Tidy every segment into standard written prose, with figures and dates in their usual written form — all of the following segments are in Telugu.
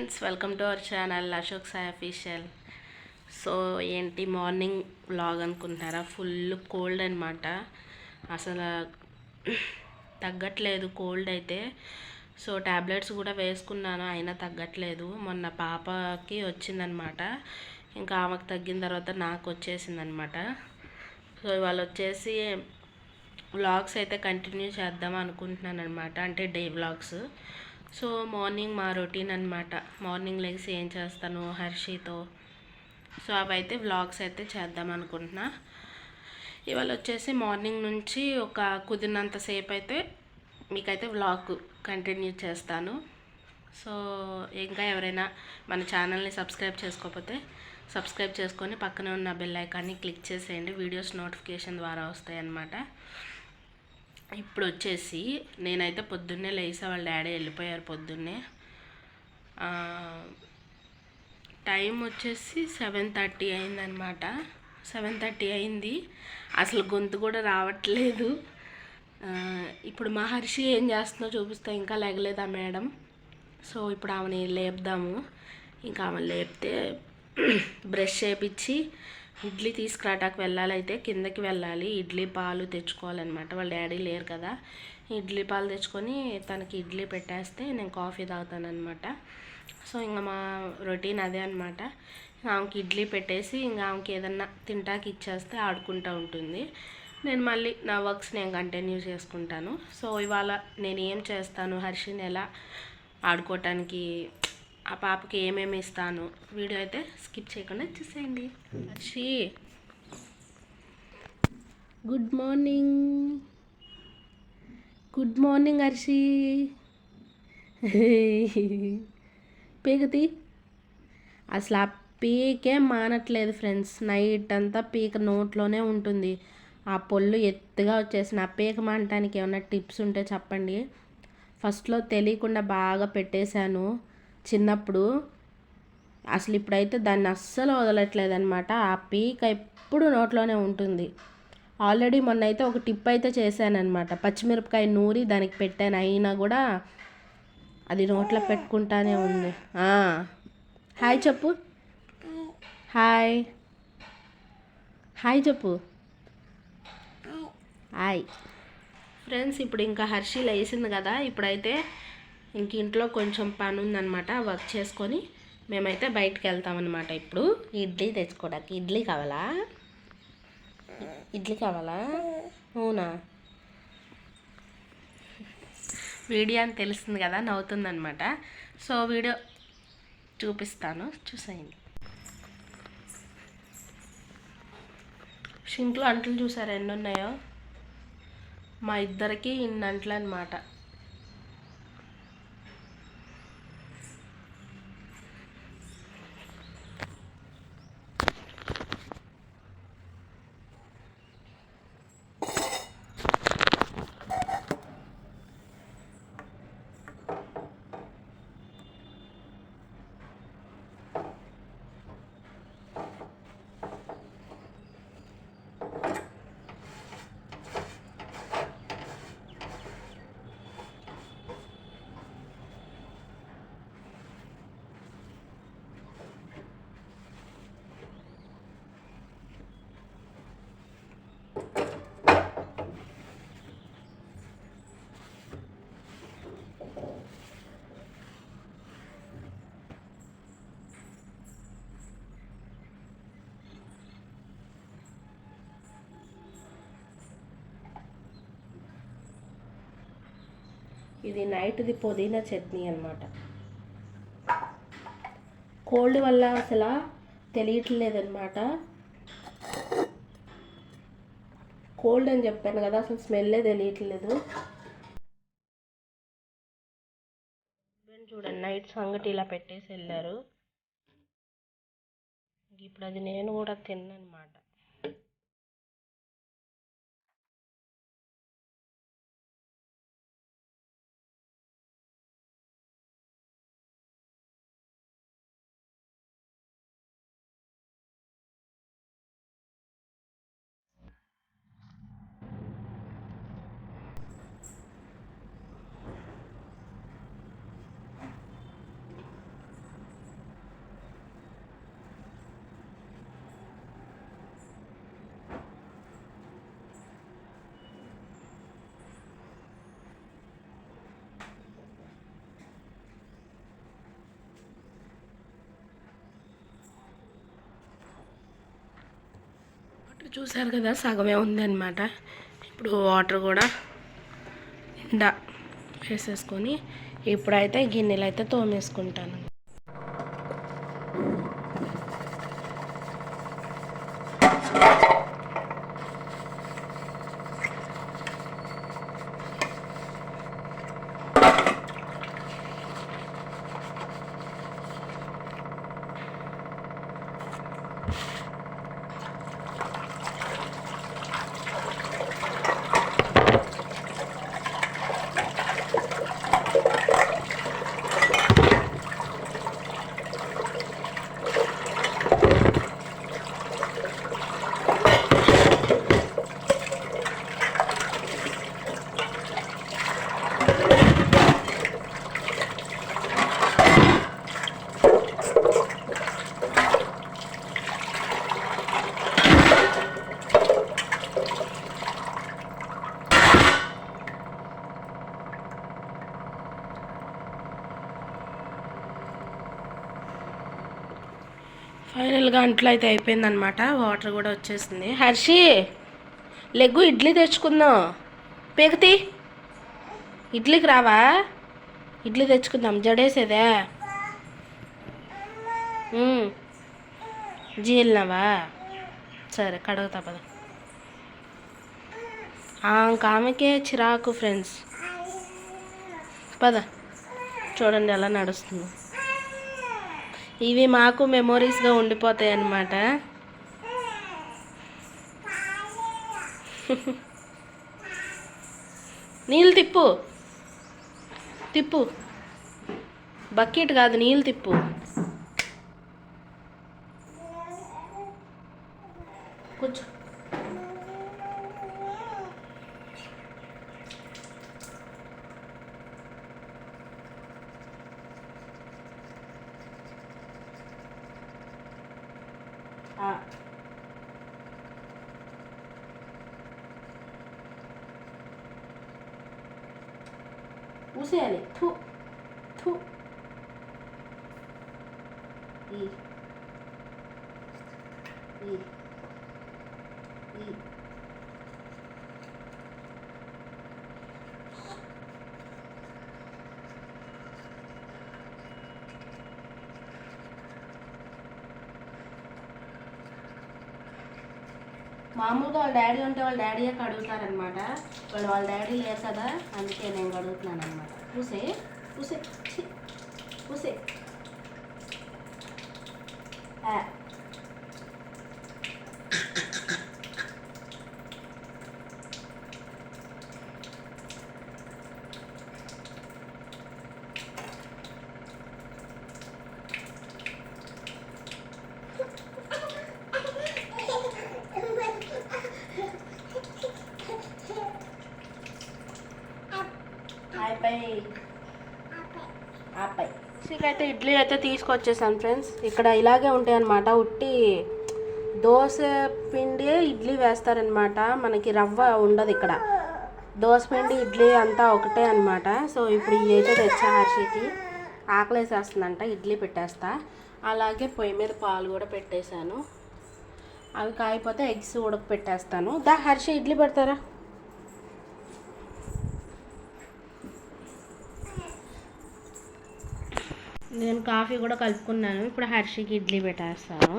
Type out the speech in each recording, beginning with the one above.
Friends, welcome to our channel Ashok Sai official. So ఏంటి మార్నింగ్ వ్లాగ్ అనుకుంటున్నారా? ఫుల్ కోల్డ్ అనమాట. అసలు తగ్గట్లేదు కోల్డ్ అయితే. సో ట్యాబ్లెట్స్ కూడా వేసుకున్నాను, అయినా తగ్గట్లేదు. మొన్న పాపకి వచ్చిందనమాట, ఇంకా ఆమెకు తగ్గిన తర్వాత నాకు వచ్చేసిందనమాట. సో ఇవాళ వచ్చేసి వ్లాగ్స్ అయితే కంటిన్యూ చేద్దాం అనుకుంటున్నాను అనమాట, అంటే డే వ్లాగ్స్. సో మార్నింగ్ మా రొటీన్ అనమాట. మార్నింగ్ లెగ్స్ ఏం చేస్తాను హర్షితో, సో అవైతే వ్లాగ్స్ అయితే చేద్దాం అనుకుంటున్నా. ఇవాళ వచ్చేసి మార్నింగ్ నుంచి ఒక కుదిరినంతసేపు అయితే మీకైతే వ్లాగ్ కంటిన్యూ చేస్తాను. సో ఇంకా ఎవరైనా మన ఛానల్ని సబ్స్క్రైబ్ చేసుకోకపోతే సబ్స్క్రైబ్ చేసుకొని పక్కనే ఉన్న బెల్ ఐకాన్ని క్లిక్ చేసేయండి, వీడియోస్ నోటిఫికేషన్ ద్వారా వస్తాయి అన్నమాట. ఇప్పుడు వచ్చేసి నేనైతే పొద్దున్నే లేసా, వాళ్ళ డాడీ వెళ్ళిపోయారు పొద్దున్నే. టైం వచ్చేసి 7:30 అయిందనమాట. 7:30 అయింది, అసలు గొంతు కూడా రావట్లేదు. ఇప్పుడు మహర్షి ఏం చేస్తుందో చూపిస్తే, ఇంకా లేగలేదా మేడం. సో ఇప్పుడు ఆమెని లేపుదాము. ఇంకా ఆమెను లేపితే బ్రష్ చేపించి ఇడ్లీ తీసుకురాటానికి వెళ్ళాలి. అయితే కిందకి వెళ్ళాలి, ఇడ్లీ పాలు తెచ్చుకోవాలన్నమాట. వాళ్ళ డాడీ లేరు కదా. ఇడ్లీ పాలు తెచ్చుకొని తనకి ఇడ్లీ పెట్టేస్తే నేను కాఫీ తాగుతానమాట. సో ఇంకా మా రొటీన్ అదే అనమాట. ఆమెకి ఇడ్లీ పెట్టేసి ఇంకా ఆమెకి ఏదన్నా తింటాకి ఇచ్చేస్తే ఆడుకుంటూ ఉంటుంది. నేను మళ్ళీ నా వర్క్స్ నేను కంటిన్యూ చేసుకుంటాను. సో ఇవాళ నేను ఏం చేస్తాను, హర్షిని ఎలా ఆడుకోవటానికి, ఆ పాపకి ఏమేమి ఇస్తాను, వీడియో అయితే స్కిప్ చేయకుండా చూసేయండి. Harshi, good morning. Good morning Harshi. పీకతి అసలు ఆ పీకే మానట్లేదు ఫ్రెండ్స్. నైట్ అంతా పీక నోట్లోనే ఉంటుంది. ఆ పొల్లు ఎత్తుగా వచ్చేసిన ఆ పీక మానటానికి ఏమైనా టిప్స్ ఉంటే చెప్పండి. ఫస్ట్లో తెలియకుండా బాగా పెట్టేశాను చిన్నప్పుడు. అసలు ఇప్పుడైతే దాన్ని అస్సలు వదలట్లేదు అనమాట. ఆ పీక ఎప్పుడు నోట్లోనే ఉంటుంది. ఆల్రెడీ మొన్న అయితే ఒక టిప్ అయితే చేశానమాట. పచ్చిమిరపకాయ నూరి దానికి పెట్టాను, అయినా కూడా అది నోట్లో పెట్టుకుంటానే ఉంది. హాయ్ చెప్పు, హాయ్ హాయ్ చెప్పు, హాయ్. ఫ్రెండ్స్, ఇప్పుడు ఇంకా హర్షి లేసింది కదా. ఇప్పుడైతే ఇంక ఇంట్లో కొంచెం పని ఉందన్నమాట, వర్క్ చేసుకొని మేమైతే బయటకు వెళ్తామన్నమాట. ఇప్పుడు ఇడ్లీ తెచ్చుకోవడానికి. ఇడ్లీ కావాలా? ఇడ్లీ కావాలా? అవునా? వీడియో అని తెలుస్తుంది కదా, నవ్వుతుందనమాట. సో వీడియో చూపిస్తాను, చూసేయండి. షింక్లో అంట్లు చూసారా ఎన్ని ఉన్నాయో? మా ఇద్దరికి ఇన్ని అంట్లు అనమాట. ఇది నైట్ది పుదీనా చట్నీ అనమాట. కోల్డ్ వల్ల అసలు తెలియట్లేదన్నమాట. కోల్డ్ అని చెప్పాను కదా, అసలు స్మెల్లే తెలియట్లేదు. చూడండి, నైట్ సంగటి ఇలా పెట్టేసి వెళ్ళారు. ఇప్పుడు అది నేను కూడా తిన్నమాట. చూసారు కదా, సగమే ఉందన్నమాట. ఇప్పుడు వాటర్ కూడా నిండా వేసేసుకొని ఇప్పుడైతే గిన్నెలు అయితే తోమేసుకుంటాను. ఫైనల్గా అంట్లో అయితే అయిపోయిందనమాట. వాటర్ కూడా వచ్చేసింది. హర్షి లెగ్గు ఇడ్లీ తెచ్చుకుందాం. పేకతి ఇడ్లీకి రావా? ఇడ్లీ తెచ్చుకుందాం. జడేసేదే జీల్నావా? సరే కడుగుతా పద. ఆమెకే చిరాకు ఫ్రెండ్స్. పద చూడండి ఎలా నడుస్తుంది. ఇవి మాకు మెమొరీస్గా ఉండిపోతాయి అన్నమాట. నీళ్ళు తిప్పు తిప్పు, బకెట్ కాదు, నీళ్ళు తిప్పు. కూర్చో. ఊసేయాలి. థూ థూ. ఈ ఈ ఈ మామూలుగా వాళ్ళ డాడీ ఉంటే వాళ్ళ డాడీయే కడుగుతారనమాట. వాళ్ళ డాడీ లేరు కదా, అందుకే నేను కడుగుతున్నాను అనమాట. పూసే పూసే పూసే. అయితే ఇడ్లీ అయితే తీసుకొచ్చేసాను ఫ్రెండ్స్. ఇక్కడ ఇలాగే ఉంటాయి అన్నమాట. ఉట్టి దోశ పిండి ఇడ్లీ వేస్తారనమాట. మనకి రవ్వ ఉండదు ఇక్కడ. దోశ పిండి ఇడ్లీ అంతా ఒకటే అనమాట. సో ఇప్పుడు ఇవి అయితే తెచ్చా. హర్షికి ఆకలేసేస్తుందంట, ఇడ్లీ పెట్టేస్తా. అలాగే పొయ్యి మీద పాలు కూడా పెట్టేశాను. అవి కాయిపోతే ఎగ్స్ ఉడక పెట్టేస్తాను. హర్షి ఇడ్లీ పెడతారా? నేను కాఫీ కూడా కలుపుకున్నాను. ఇప్పుడు హర్షికి ఇడ్లీ పెట్టేస్తాను.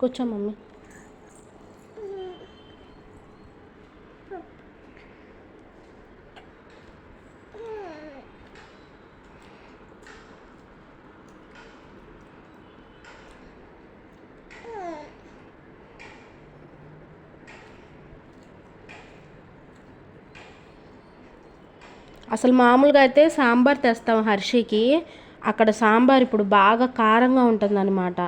కూర్చో మమ్మీ. అసలు మామూలుగా అయితే సాంబార్ తెస్తాం హర్షికి. అక్కడ సాంబార్ ఇప్పుడు బాగా కారంగా ఉంటుందన్నమాట.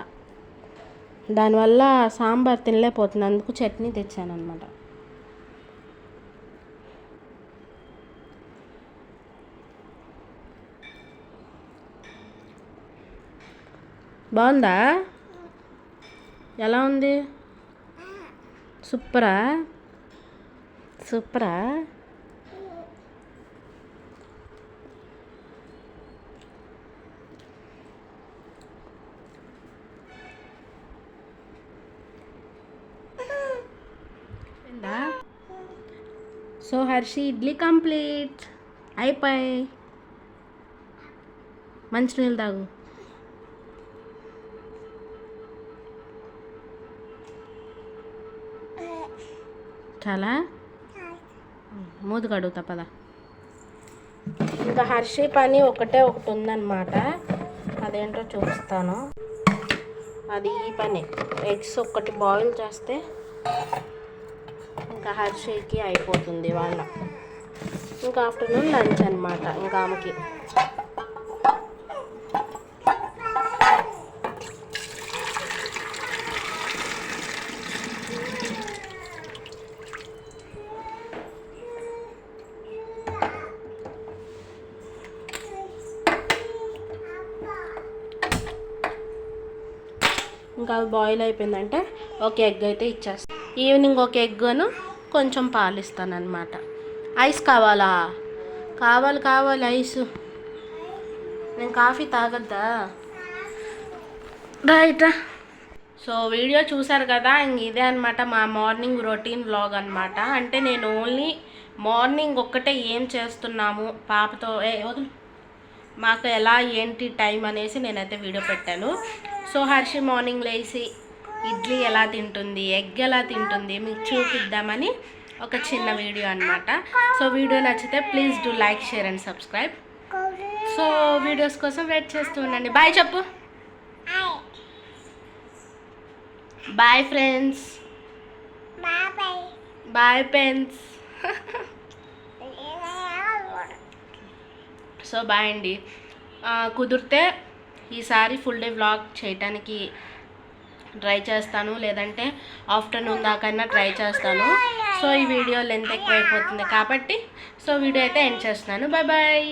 దానివల్ల సాంబార్ తినలేకపోతుంది. అందుకు చట్నీ తెచ్చానమాట. బాగుందా? ఎలా ఉంది? సూపరా? సూపరా? సో హర్షి ఇడ్లీ కంప్లీట్ అయిపోయి. మంచినీళ్ళు తాగు. చాలా మూదు కడుగుతా పద. ఇంకా హర్షి పని ఒకటి ఉందన్నమాట. అదేంటో చూపిస్తాను. అది ఈ పని, ఎగ్స్ ఒక్కటి బాయిల్ చేస్తే ఇంకా హర్షికి అయిపోతుంది వాళ్ళ. ఇంకా ఆఫ్టర్నూన్ లంచ్ అనమాట ఇంకా ఆమెకి. ఇంకా అది బాయిల్ అయిపోయిందంటే ఒక ఎగ్ అయితే ఇచ్చేస్తాను. ఈవినింగ్ ఒక ఎగ్ను కొంచెం పాలు ఇస్తాను అనమాట. ఐస్ కావాలా? కావాలి ఐస్. నేను కాఫీ తాగద్దా? రైట్. సో వీడియో చూసారు కదా, ఇంక ఇదే అనమాట మా మార్నింగ్ రొటీన్ వ్లాగ్ అనమాట. అంటే నేను ఓన్లీ మార్నింగ్ ఒక్కటే ఏం చేస్తున్నాము పాపతో వదులు మాకు ఎలా ఏంటి టైం అనేసి నేనైతే వీడియో పెట్టాను. సో హర్షి మార్నింగ్ లేచి ఇడ్లీ ఎలా తింటుంది, ఎగ్ ఎలా తింటుంది మీకు చూపిద్దామని ఒక చిన్న వీడియో అనమాట. సో వీడియో నచ్చితే please do like, share and subscribe. So videos కోసం వెయిట్ చేస్తూ ఉండండి. బాయ్ చెప్పు. Bye friends. Bye friends. So bye అండి. కుదిరితే ఈసారి ఫుల్ డే వ్లాగ్ చేయటానికి ట్రై చేస్తాను, లేదంటే ఆఫ్టర్నూన్ దాకైనా ట్రై చేస్తాను. సో ఈ వీడియో లెంత్ ఎక్కువ అయిపోతుంది కాబట్టి సో వీడియో అయితే ఎండ్ చేస్తున్నాను. Bye bye.